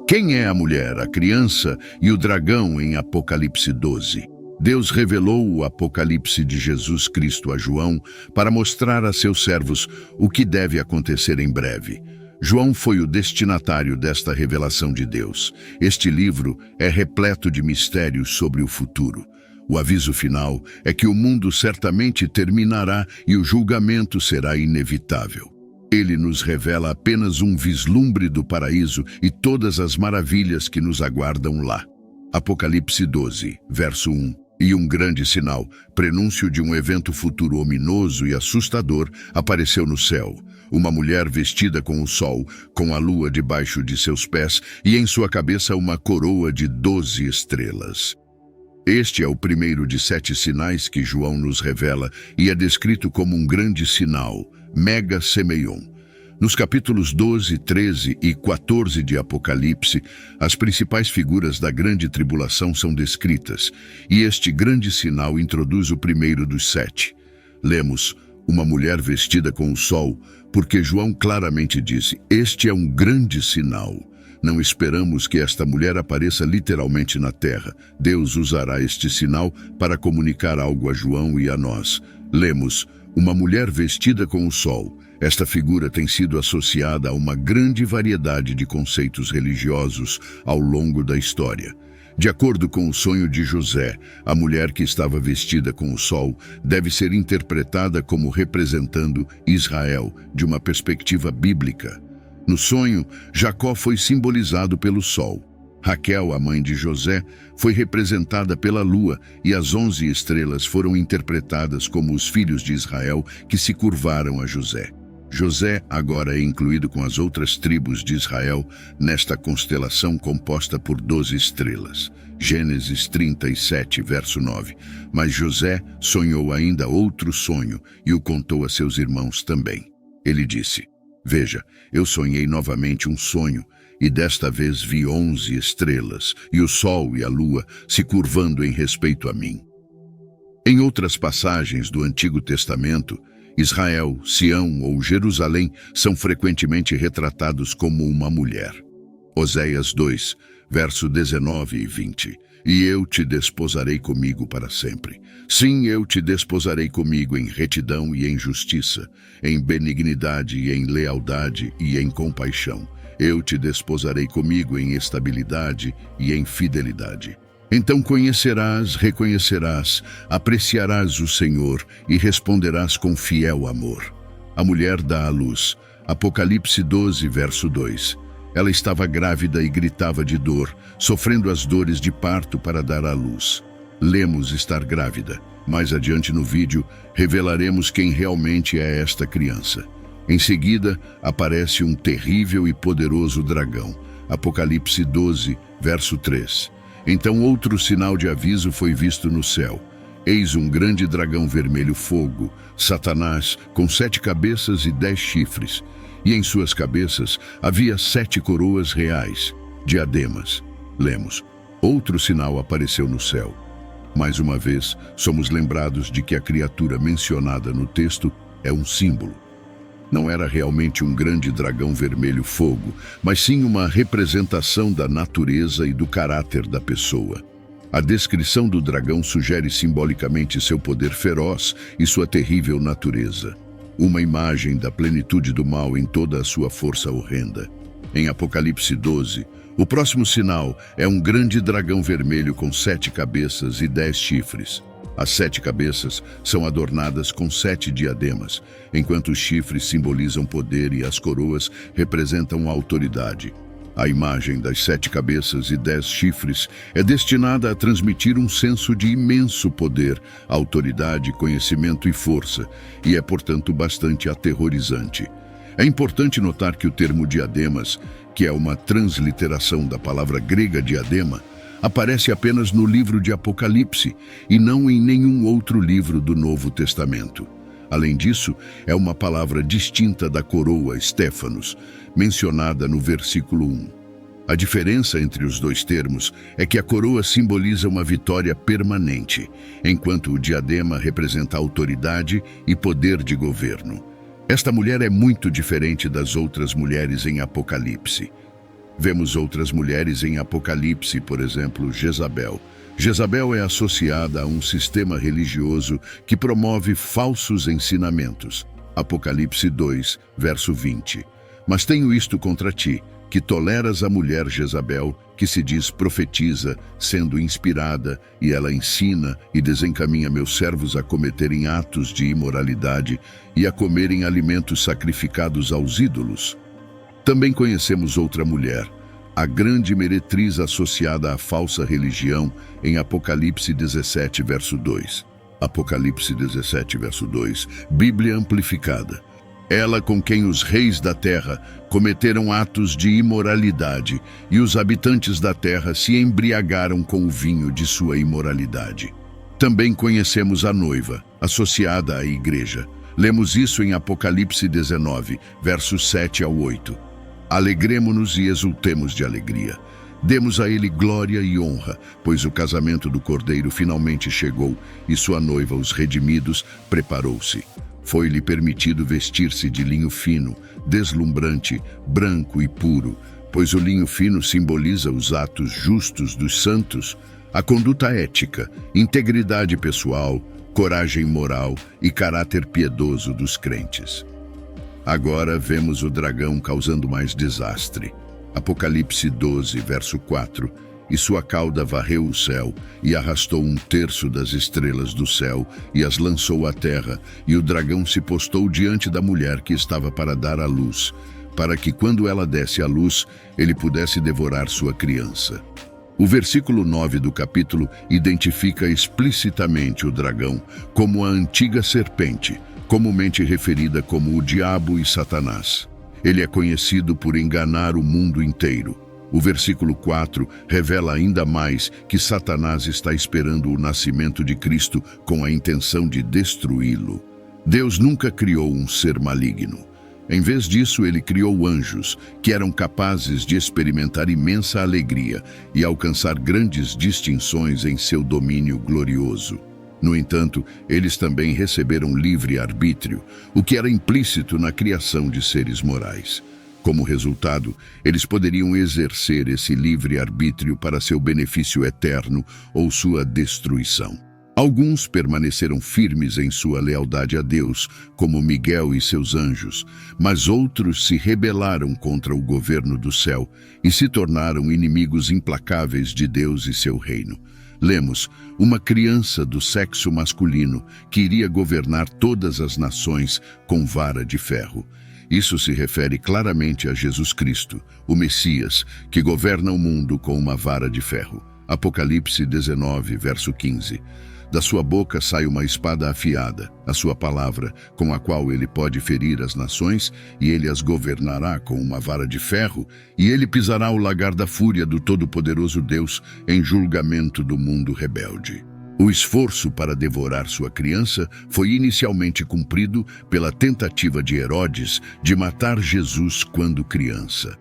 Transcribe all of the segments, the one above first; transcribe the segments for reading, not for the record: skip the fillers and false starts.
Quem é a mulher, a criança e o dragão em Apocalipse 12? Deus revelou o Apocalipse de Jesus Cristo a João para mostrar a seus servos o que deve acontecer em breve. João foi o destinatário desta revelação de Deus. Este livro é repleto de mistérios sobre o futuro. O aviso final é que o mundo certamente terminará e o julgamento será inevitável. Ele nos revela apenas um vislumbre do paraíso e todas as maravilhas que nos aguardam lá. Apocalipse 12, verso 1. E um grande sinal, prenúncio de um evento futuro ominoso e assustador, apareceu no céu. Uma mulher vestida com o sol, com a lua debaixo de seus pés e em sua cabeça uma coroa de 12 estrelas. Este é o primeiro de 7 sinais que João nos revela e é descrito como um grande sinal, Mega Semeion. Nos capítulos 12, 13 e 14 de Apocalipse, as principais figuras da grande tribulação são descritas, e este grande sinal introduz o primeiro dos 7. Lemos, uma mulher vestida com o sol, porque João claramente disse, este é um grande sinal. Não esperamos que esta mulher apareça literalmente na terra. Deus usará este sinal para comunicar algo a João e a nós. Lemos, uma mulher vestida com o sol. Esta figura tem sido associada a uma grande variedade de conceitos religiosos ao longo da história. De acordo com o sonho de José, a mulher que estava vestida com o sol deve ser interpretada como representando Israel de uma perspectiva bíblica. No sonho, Jacó foi simbolizado pelo sol. Raquel, a mãe de José, foi representada pela lua e as 11 estrelas foram interpretadas como os filhos de Israel que se curvaram a José. José agora é incluído com as outras tribos de Israel nesta constelação composta por 12 estrelas. Gênesis 37, verso 9. Mas José sonhou ainda outro sonho e o contou a seus irmãos também. Ele disse, veja, eu sonhei novamente um sonho e desta vez vi 11 estrelas e o sol e a lua se curvando em respeito a mim. Em outras passagens do Antigo Testamento, Israel, Sião ou Jerusalém são frequentemente retratados como uma mulher. Oséias 2, verso 19 e 20. E eu te desposarei comigo para sempre. Sim, eu te desposarei comigo em retidão e em justiça, em benignidade e em lealdade e em compaixão. Eu te desposarei comigo em estabilidade e em fidelidade. Então conhecerás, reconhecerás, apreciarás o Senhor e responderás com fiel amor. A mulher dá à luz. Apocalipse 12, verso 2. Ela estava grávida e gritava de dor, sofrendo as dores de parto para dar à luz. Lemos estar grávida. Mais adiante no vídeo, revelaremos quem realmente é esta criança. Em seguida, aparece um terrível e poderoso dragão. Apocalipse 12, verso 3. Então outro sinal de aviso foi visto no céu. Eis um grande dragão vermelho fogo, Satanás, com 7 cabeças e 10 chifres. E em suas cabeças havia 7 coroas reais, diademas. Lemos, outro sinal apareceu no céu. Mais uma vez, somos lembrados de que a criatura mencionada no texto é um símbolo. Não era realmente um grande dragão vermelho fogo, mas sim uma representação da natureza e do caráter da pessoa. A descrição do dragão sugere simbolicamente seu poder feroz e sua terrível natureza. Uma imagem da plenitude do mal em toda a sua força horrenda. Em Apocalipse 12, o próximo sinal é um grande dragão vermelho com 7 cabeças e 10 chifres. As 7 cabeças são adornadas com 7 diademas, enquanto os chifres simbolizam poder e as coroas representam a autoridade. A imagem das 7 cabeças e 10 chifres é destinada a transmitir um senso de imenso poder, autoridade, conhecimento e força, e é, portanto, bastante aterrorizante. É importante notar que o termo diademas, que é uma transliteração da palavra grega diadema, aparece apenas no livro de Apocalipse e não em nenhum outro livro do Novo Testamento. Além disso, é uma palavra distinta da coroa Stéphanos, mencionada no versículo 1. A diferença entre os dois termos é que a coroa simboliza uma vitória permanente, enquanto o diadema representa autoridade e poder de governo. Esta mulher é muito diferente das outras mulheres em Apocalipse. Vemos outras mulheres em Apocalipse, por exemplo, Jezabel. Jezabel é associada a um sistema religioso que promove falsos ensinamentos. Apocalipse 2, verso 20. Mas tenho isto contra ti, que toleras a mulher Jezabel, que se diz profetiza, sendo inspirada, e ela ensina e desencaminha meus servos a cometerem atos de imoralidade e a comerem alimentos sacrificados aos ídolos. Também conhecemos outra mulher, a grande meretriz associada à falsa religião, em Apocalipse 17, verso 2. Apocalipse 17, verso 2, Bíblia amplificada. Ela com quem os reis da terra cometeram atos de imoralidade, e os habitantes da terra se embriagaram com o vinho de sua imoralidade. Também conhecemos a noiva, associada à igreja. Lemos isso em Apocalipse 19, versos 7 ao 8. Alegremo-nos e exultemos de alegria. Demos a ele glória e honra, pois o casamento do Cordeiro finalmente chegou e sua noiva, os redimidos, preparou-se. Foi-lhe permitido vestir-se de linho fino, deslumbrante, branco e puro, pois o linho fino simboliza os atos justos dos santos, a conduta ética, integridade pessoal, coragem moral e caráter piedoso dos crentes. Agora vemos o dragão causando mais desastre. Apocalipse 12, verso 4. E sua cauda varreu o céu, e arrastou 1/3 das estrelas do céu, e as lançou à terra, e o dragão se postou diante da mulher que estava para dar à luz, para que, quando ela desse à luz, ele pudesse devorar sua criança. O versículo 9 do capítulo identifica explicitamente o dragão como a antiga serpente, comumente referida como o diabo e Satanás. Ele é conhecido por enganar o mundo inteiro. O versículo 4 revela ainda mais que Satanás está esperando o nascimento de Cristo com a intenção de destruí-lo. Deus nunca criou um ser maligno. Em vez disso, ele criou anjos, que eram capazes de experimentar imensa alegria e alcançar grandes distinções em seu domínio glorioso. No entanto, eles também receberam livre-arbítrio, o que era implícito na criação de seres morais. Como resultado, eles poderiam exercer esse livre-arbítrio para seu benefício eterno ou sua destruição. Alguns permaneceram firmes em sua lealdade a Deus, como Miguel e seus anjos, mas outros se rebelaram contra o governo do céu e se tornaram inimigos implacáveis de Deus e seu reino. Lemos, uma criança do sexo masculino que iria governar todas as nações com vara de ferro. Isso se refere claramente a Jesus Cristo, o Messias, que governa o mundo com uma vara de ferro. Apocalipse 19, verso 15. Da sua boca sai uma espada afiada, a sua palavra, com a qual ele pode ferir as nações, e ele as governará com uma vara de ferro, e ele pisará o lagar da fúria do Todo-Poderoso Deus em julgamento do mundo rebelde. O esforço para devorar sua criança foi inicialmente cumprido pela tentativa de Herodes de matar Jesus quando criança.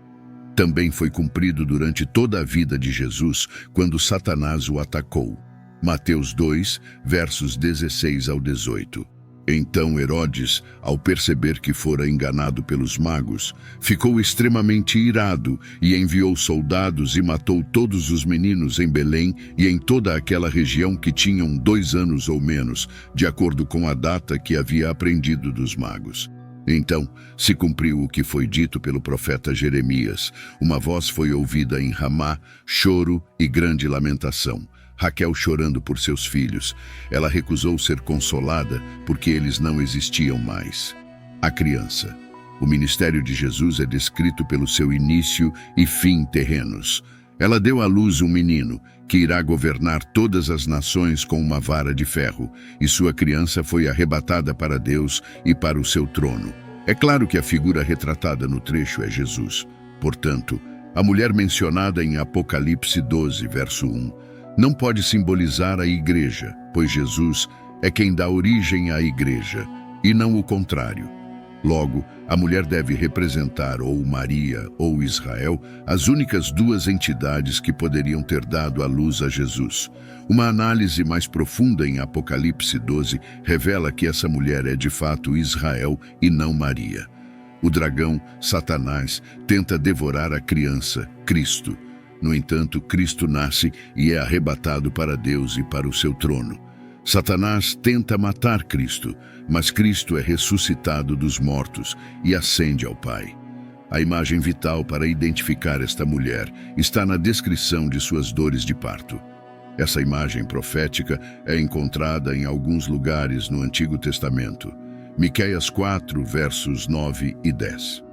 Também foi cumprido durante toda a vida de Jesus, quando Satanás o atacou. Mateus 2, versos 16 ao 18. Então Herodes, ao perceber que fora enganado pelos magos, ficou extremamente irado e enviou soldados e matou todos os meninos em Belém e em toda aquela região que tinham 2 anos ou menos, de acordo com a data que havia aprendido dos magos. Então se cumpriu o que foi dito pelo profeta Jeremias. Uma voz foi ouvida em Ramá, choro e grande lamentação. Raquel chorando por seus filhos. Ela recusou ser consolada porque eles não existiam mais. A criança. O ministério de Jesus é descrito pelo seu início e fim terrenos. Ela deu à luz um menino, que irá governar todas as nações com uma vara de ferro, e sua criança foi arrebatada para Deus e para o seu trono. É claro que a figura retratada no trecho é Jesus. Portanto, a mulher mencionada em Apocalipse 12, verso 1, não pode simbolizar a igreja, pois Jesus é quem dá origem à igreja, e não o contrário. Logo, a mulher deve representar ou Maria ou Israel, as únicas 2 entidades que poderiam ter dado à luz a Jesus. Uma análise mais profunda em Apocalipse 12 revela que essa mulher é de fato Israel e não Maria. O dragão, Satanás, tenta devorar a criança, Cristo. No entanto, Cristo nasce e é arrebatado para Deus e para o seu trono. Satanás tenta matar Cristo, mas Cristo é ressuscitado dos mortos e ascende ao Pai. A imagem vital para identificar esta mulher está na descrição de suas dores de parto. Essa imagem profética é encontrada em alguns lugares no Antigo Testamento. Miqueias 4, versos 9 e 10.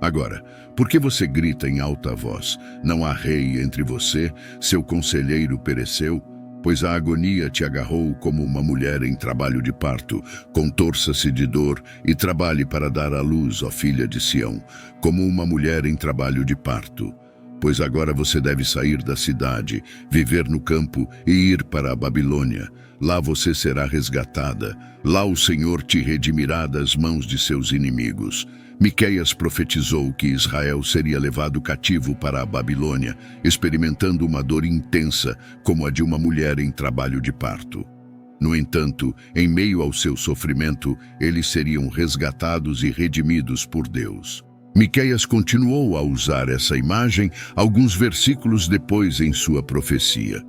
Agora, por que você grita em alta voz? Não há rei entre você, seu conselheiro pereceu? Pois a agonia te agarrou como uma mulher em trabalho de parto. Contorça-se de dor e trabalhe para dar à luz, ó filha de Sião, como uma mulher em trabalho de parto. Pois agora você deve sair da cidade, viver no campo e ir para a Babilônia. Lá você será resgatada. Lá o Senhor te redimirá das mãos de seus inimigos. Miqueias profetizou que Israel seria levado cativo para a Babilônia, experimentando uma dor intensa como a de uma mulher em trabalho de parto. No entanto, em meio ao seu sofrimento, eles seriam resgatados e redimidos por Deus. Miqueias continuou a usar essa imagem alguns versículos depois em sua profecia.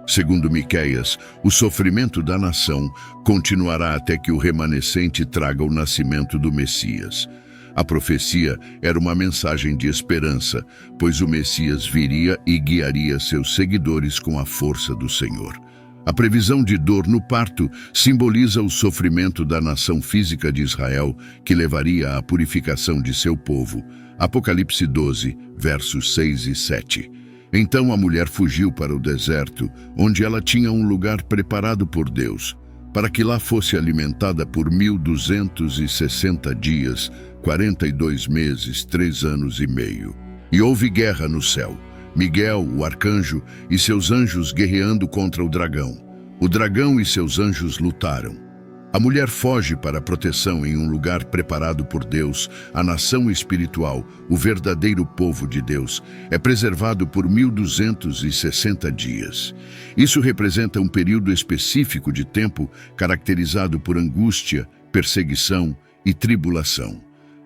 Segundo Miqueias, o sofrimento da nação continuará até que o remanescente traga o nascimento do Messias. A profecia era uma mensagem de esperança, pois o Messias viria e guiaria seus seguidores com a força do Senhor. A previsão de dor no parto simboliza o sofrimento da nação física de Israel, que levaria à purificação de seu povo. Apocalipse 12, versos 6 e 7. Então a mulher fugiu para o deserto, onde ela tinha um lugar preparado por Deus, para que lá fosse alimentada por 1260 dias, 42 meses, 3 anos e meio. E houve guerra no céu. Miguel, o arcanjo, e seus anjos guerreando contra o dragão. O dragão e seus anjos lutaram. A mulher foge para a proteção em um lugar preparado por Deus. A nação espiritual, o verdadeiro povo de Deus, é preservado por 1260 dias. Isso representa um período específico de tempo caracterizado por angústia, perseguição e tribulação.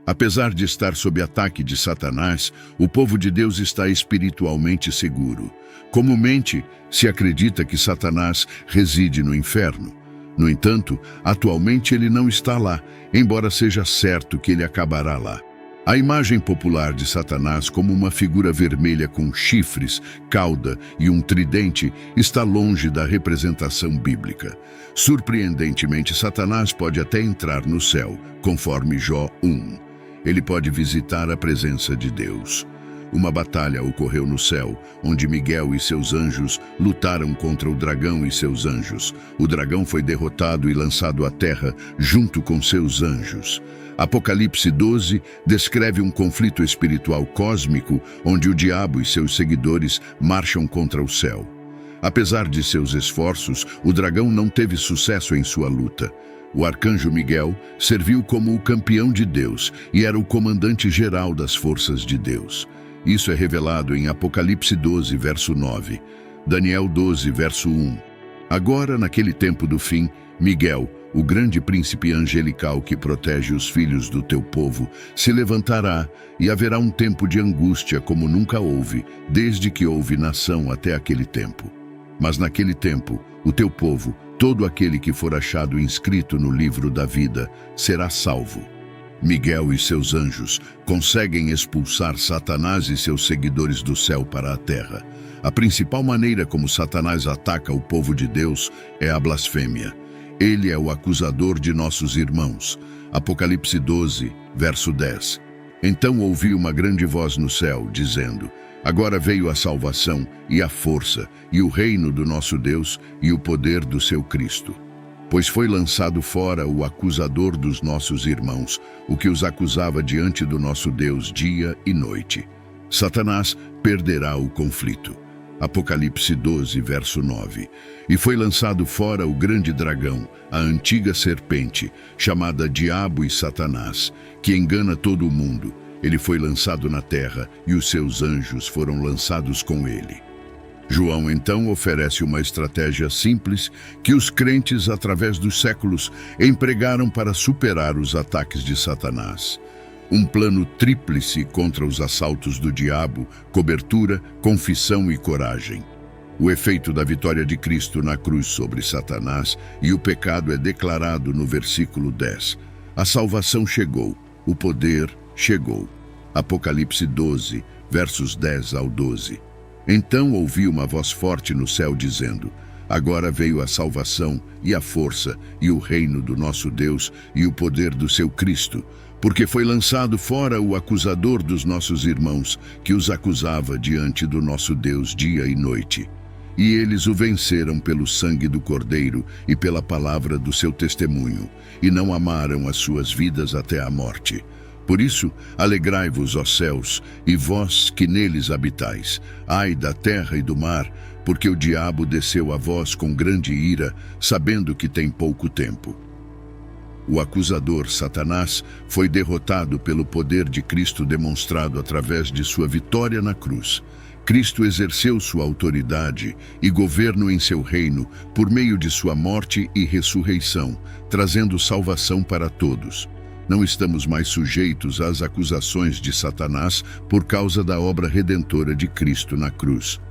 Apesar de estar sob ataque de Satanás, o povo de Deus está espiritualmente seguro. Comumente, se acredita que Satanás reside no inferno. No entanto, atualmente ele não está lá, embora seja certo que ele acabará lá. A imagem popular de Satanás como uma figura vermelha com chifres, cauda e um tridente está longe da representação bíblica. Surpreendentemente, Satanás pode até entrar no céu, conforme Jó 1. Ele pode visitar a presença de Deus. Uma batalha ocorreu no céu, onde Miguel e seus anjos lutaram contra o dragão e seus anjos. O dragão foi derrotado e lançado à terra junto com seus anjos. Apocalipse 12 descreve um conflito espiritual cósmico, onde o diabo e seus seguidores marcham contra o céu. Apesar de seus esforços, o dragão não teve sucesso em sua luta. O arcanjo Miguel serviu como o campeão de Deus e era o comandante-geral das forças de Deus. Isso é revelado em Apocalipse 12, verso 9. Daniel 12, verso 1. Agora, naquele tempo do fim, Miguel, o grande príncipe angelical que protege os filhos do teu povo, se levantará e haverá um tempo de angústia como nunca houve, desde que houve nação até aquele tempo. Mas naquele tempo, o teu povo, todo aquele que for achado inscrito no livro da vida, será salvo. Miguel e seus anjos conseguem expulsar Satanás e seus seguidores do céu para a terra. A principal maneira como Satanás ataca o povo de Deus é a blasfêmia. Ele é o acusador de nossos irmãos. Apocalipse 12, verso 10. Então ouvi uma grande voz no céu, dizendo: agora veio a salvação e a força, e o reino do nosso Deus e o poder do seu Cristo. Pois foi lançado fora o acusador dos nossos irmãos, o que os acusava diante do nosso Deus dia e noite. Satanás perderá o conflito. Apocalipse 12, verso 9. E foi lançado fora o grande dragão, a antiga serpente, chamada Diabo e Satanás, que engana todo o mundo. Ele foi lançado na terra e os seus anjos foram lançados com ele. João então oferece uma estratégia simples que os crentes, através dos séculos, empregaram para superar os ataques de Satanás. Um plano tríplice contra os assaltos do diabo: cobertura, confissão e coragem. O efeito da vitória de Cristo na cruz sobre Satanás e o pecado é declarado no versículo 10. A salvação chegou, o poder chegou. Apocalipse 12, versos 10 ao 12. Então ouvi uma voz forte no céu dizendo: agora veio a salvação e a força e o reino do nosso Deus e o poder do seu Cristo, porque foi lançado fora o acusador dos nossos irmãos, que os acusava diante do nosso Deus dia e noite. E eles o venceram pelo sangue do Cordeiro e pela palavra do seu testemunho, e não amaram as suas vidas até a morte. Por isso, alegrai-vos, ó céus, e vós que neles habitais. Ai da terra e do mar, porque o diabo desceu a vós com grande ira, sabendo que tem pouco tempo. O acusador, Satanás, foi derrotado pelo poder de Cristo demonstrado através de sua vitória na cruz. Cristo exerceu sua autoridade e governo em seu reino por meio de sua morte e ressurreição, trazendo salvação para todos. Não estamos mais sujeitos às acusações de Satanás por causa da obra redentora de Cristo na cruz.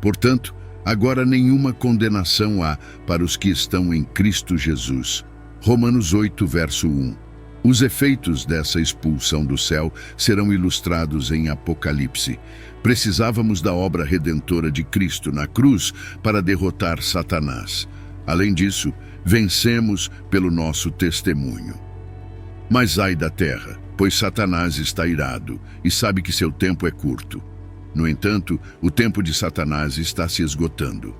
Portanto, agora nenhuma condenação há para os que estão em Cristo Jesus. Romanos 8, verso 1. Os efeitos dessa expulsão do céu serão ilustrados em Apocalipse. Precisávamos da obra redentora de Cristo na cruz para derrotar Satanás. Além disso, vencemos pelo nosso testemunho. Mas ai da terra, pois Satanás está irado e sabe que seu tempo é curto. No entanto, o tempo de Satanás está se esgotando.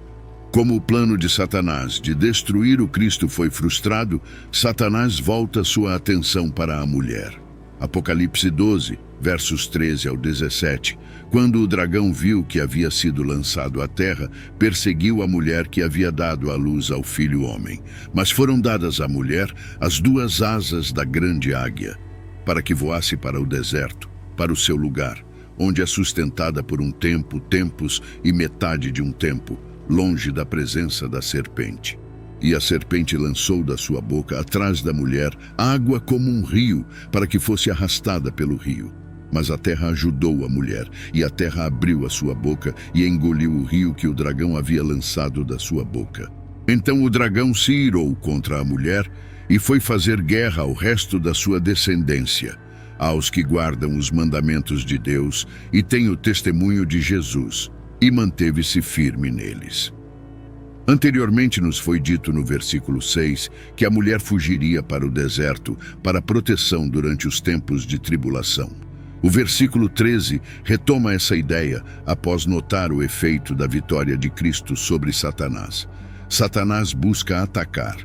Como o plano de Satanás de destruir o Cristo foi frustrado, Satanás volta sua atenção para a mulher. Apocalipse 12, versos 13 ao 17. Quando o dragão viu que havia sido lançado à terra, perseguiu a mulher que havia dado à luz ao filho homem. Mas foram dadas à mulher as duas asas da grande águia, para que voasse para o deserto, para o seu lugar, onde é sustentada por um tempo, tempos e metade de um tempo, longe da presença da serpente. E a serpente lançou da sua boca, atrás da mulher, água como um rio, para que fosse arrastada pelo rio. Mas a terra ajudou a mulher, e a terra abriu a sua boca e engoliu o rio que o dragão havia lançado da sua boca. Então o dragão se irou contra a mulher e foi fazer guerra ao resto da sua descendência, aos que guardam os mandamentos de Deus e têm o testemunho de Jesus, e manteve-se firme neles. Anteriormente nos foi dito no versículo 6 que a mulher fugiria para o deserto para proteção durante os tempos de tribulação. O versículo 13 retoma essa ideia após notar o efeito da vitória de Cristo sobre Satanás. Satanás busca atacar.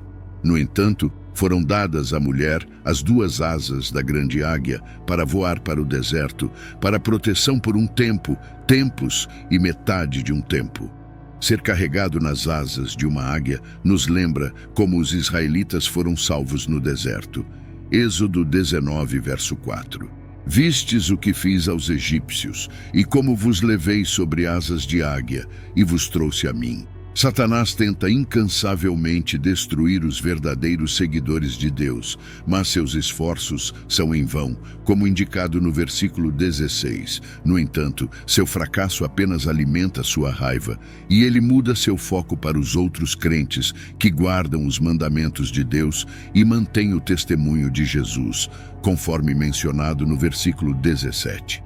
No entanto, foram dadas à mulher as duas asas da grande águia para voar para o deserto, para proteção por um tempo, tempos e metade de um tempo. Ser carregado nas asas de uma águia nos lembra como os israelitas foram salvos no deserto. Êxodo 19, verso 4. Vistes o que fiz aos egípcios, e como vos levei sobre asas de águia, e vos trouxe a mim. Satanás tenta incansavelmente destruir os verdadeiros seguidores de Deus, mas seus esforços são em vão, como indicado no versículo 16. No entanto, seu fracasso apenas alimenta sua raiva, e ele muda seu foco para os outros crentes que guardam os mandamentos de Deus e mantêm o testemunho de Jesus, conforme mencionado no versículo 17.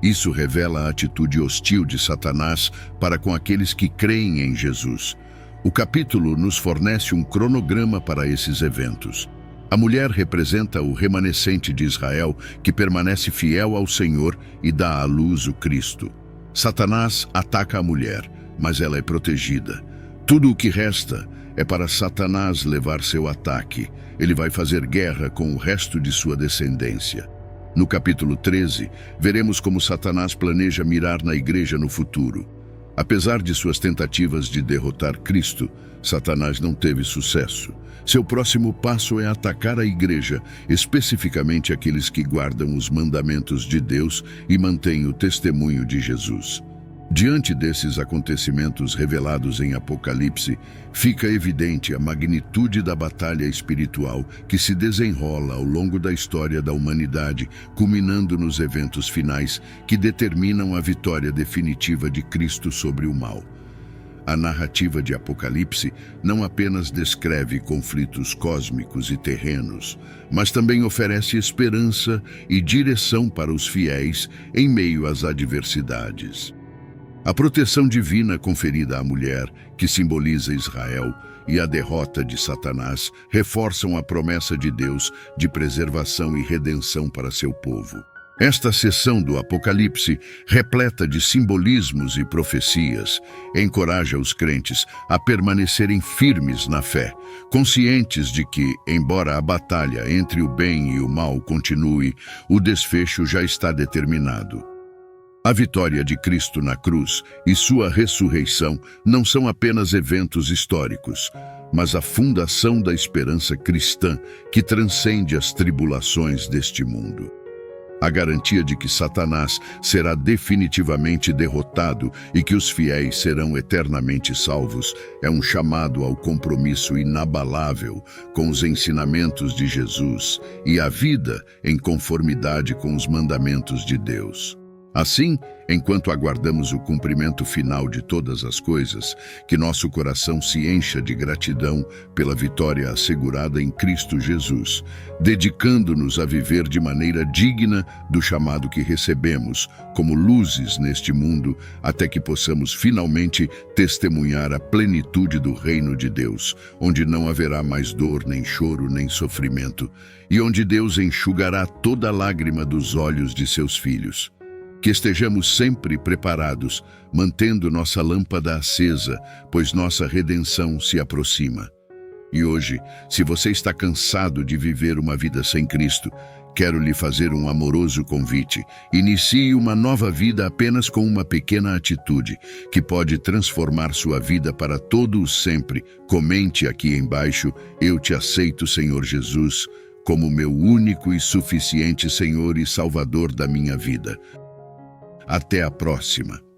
Isso revela a atitude hostil de Satanás para com aqueles que creem em Jesus. O capítulo nos fornece um cronograma para esses eventos. A mulher representa o remanescente de Israel que permanece fiel ao Senhor e dá à luz o Cristo. Satanás ataca a mulher, mas ela é protegida. Tudo o que resta é para Satanás levar seu ataque. Ele vai fazer guerra com o resto de sua descendência. No capítulo 13, veremos como Satanás planeja mirar na igreja no futuro. Apesar de suas tentativas de derrotar Cristo, Satanás não teve sucesso. Seu próximo passo é atacar a igreja, especificamente aqueles que guardam os mandamentos de Deus e mantêm o testemunho de Jesus. Diante desses acontecimentos revelados em Apocalipse, fica evidente a magnitude da batalha espiritual que se desenrola ao longo da história da humanidade, culminando nos eventos finais que determinam a vitória definitiva de Cristo sobre o mal. A narrativa de Apocalipse não apenas descreve conflitos cósmicos e terrenos, mas também oferece esperança e direção para os fiéis em meio às adversidades. A proteção divina conferida à mulher, que simboliza Israel, e a derrota de Satanás reforçam a promessa de Deus de preservação e redenção para seu povo. Esta seção do Apocalipse, repleta de simbolismos e profecias, encoraja os crentes a permanecerem firmes na fé, conscientes de que, embora a batalha entre o bem e o mal continue, o desfecho já está determinado. A vitória de Cristo na cruz e sua ressurreição não são apenas eventos históricos, mas a fundação da esperança cristã que transcende as tribulações deste mundo. A garantia de que Satanás será definitivamente derrotado e que os fiéis serão eternamente salvos é um chamado ao compromisso inabalável com os ensinamentos de Jesus e a vida em conformidade com os mandamentos de Deus. Assim, enquanto aguardamos o cumprimento final de todas as coisas, que nosso coração se encha de gratidão pela vitória assegurada em Cristo Jesus, dedicando-nos a viver de maneira digna do chamado que recebemos, como luzes neste mundo, até que possamos finalmente testemunhar a plenitude do reino de Deus, onde não haverá mais dor, nem choro, nem sofrimento, e onde Deus enxugará toda lágrima dos olhos de seus filhos. Que estejamos sempre preparados, mantendo nossa lâmpada acesa, pois nossa redenção se aproxima. E hoje, se você está cansado de viver uma vida sem Cristo, quero lhe fazer um amoroso convite. Inicie uma nova vida apenas com uma pequena atitude, que pode transformar sua vida para todo o sempre. Comente aqui embaixo: eu te aceito, Senhor Jesus, como meu único e suficiente Senhor e Salvador da minha vida. Até a próxima.